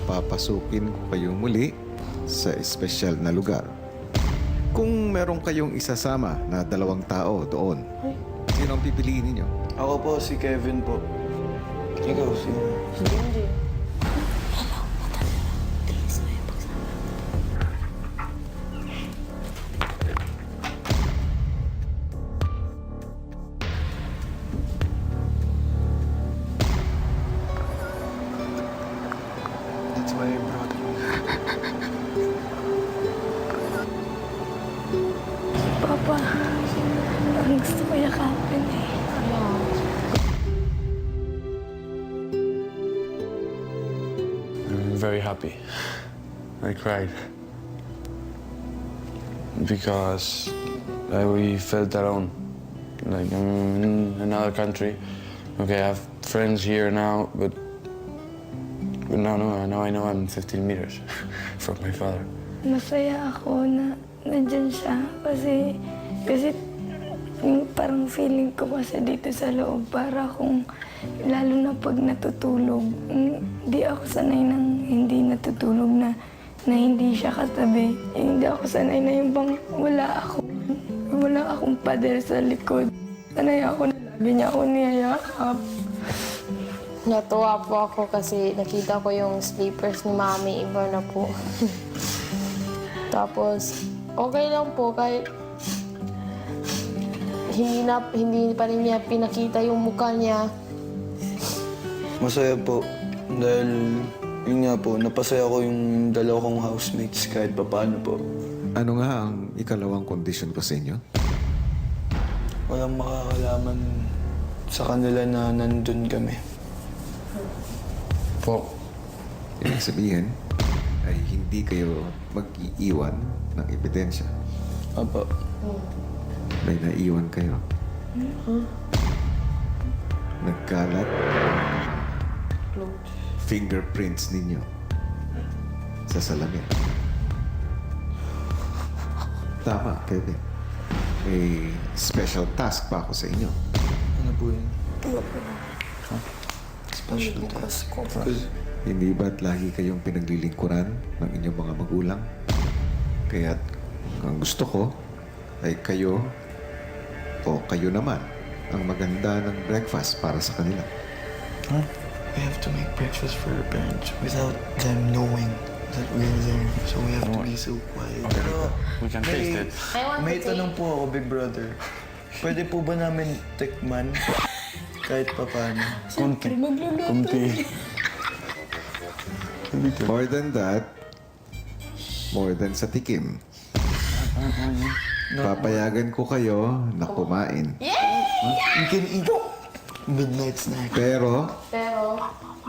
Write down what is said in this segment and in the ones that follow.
papasukin ko kayo muli sa espesyal na lugar. Kung meron kayong isasama na 2 tao doon, sino ang pipiliin ninyo? Ako po, si Kevin po. Ikaw, sino? Hindi. That's why I brought you. Papa, ang gusto ko yakapin eh. I'm very happy. I cried. Because we felt alone. Like I'm in another country. Okay, I have friends here now, but now I know I'm 15 meters from my father. Masaya ako na nandyan siya kasi yung parang feeling ko kasi dito sa loob para akong lalo na pag natutulog. Hindi ako sanay ng hindi natutulog na hindi siya katabi. Hindi ako sanay na yung bang wala akong pader sa likod. Sanay ako na lagi niya ako niyayakap. Natuwa po ako kasi nakita ko yung sleepers ni Mami, iba na po. Tapos, okay lang po kahit hindi pa rin niya pinakita yung mukha niya. Masaya po. Dahil, yun nga po, napasaya ko yung 2 kong housemates kahit papaano po. Ano nga ang ikalawang kondisyon ko sa inyo? Walang makakalaman sa kanila na nandun kami. Po. Ibig sabihin ay hindi kayo mag-iiwan ng ebidensya. Apo. May naiwan kayo. Nagkalat fingerprints ninyo sa salamin. Tama, Kevin. May special task pa ako sa inyo. Ano po yun? Special task. Hindi ba't lagi kayong pinaglilingkuran ng inyong mga magulang? Kaya't ang gusto ko ay kayo o kayo naman ang maganda ng breakfast para sa kanila. Huh? We have to make breakfast for our parents without them knowing that we're there. So we have to be so quiet. Pero We can taste it. may tanong po ako, Big Brother. Pwede po ba namin tikman kahit papaano? Kunti. More than that, more than sa tikim, papayagan ko kayo na kumain. You can eat midnight snack. Pero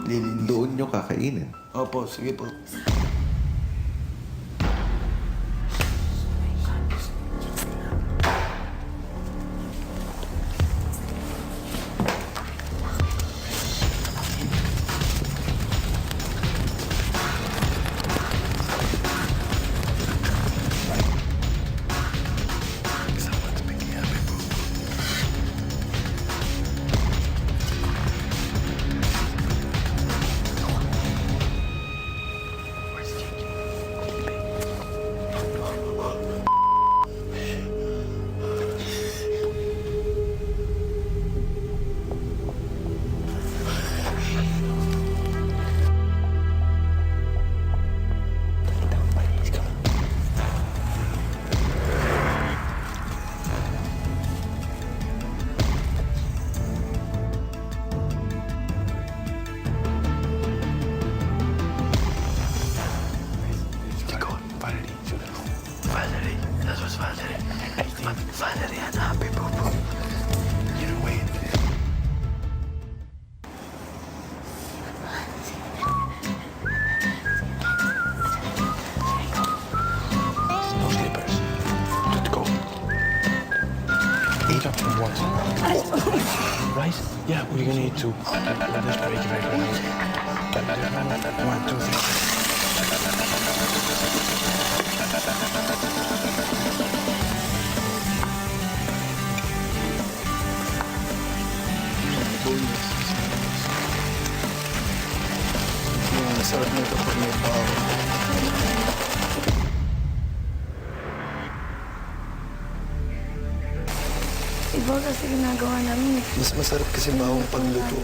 Lilinis. doon nyo kakainin. Opo, sige po. Valerie, that was Valerie. Valerie and Happy Boo Boo. You know, wait. No slippers. Let's go. Eat up and what? Rice? Yeah, we're gonna eat two. Let's break it right now. 1, 2, 3. Masarap nito pag may bawang. Iba kasi ginagawa namin. Mas masarap kasi bawang pagluto.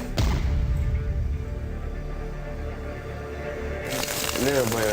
Little boy,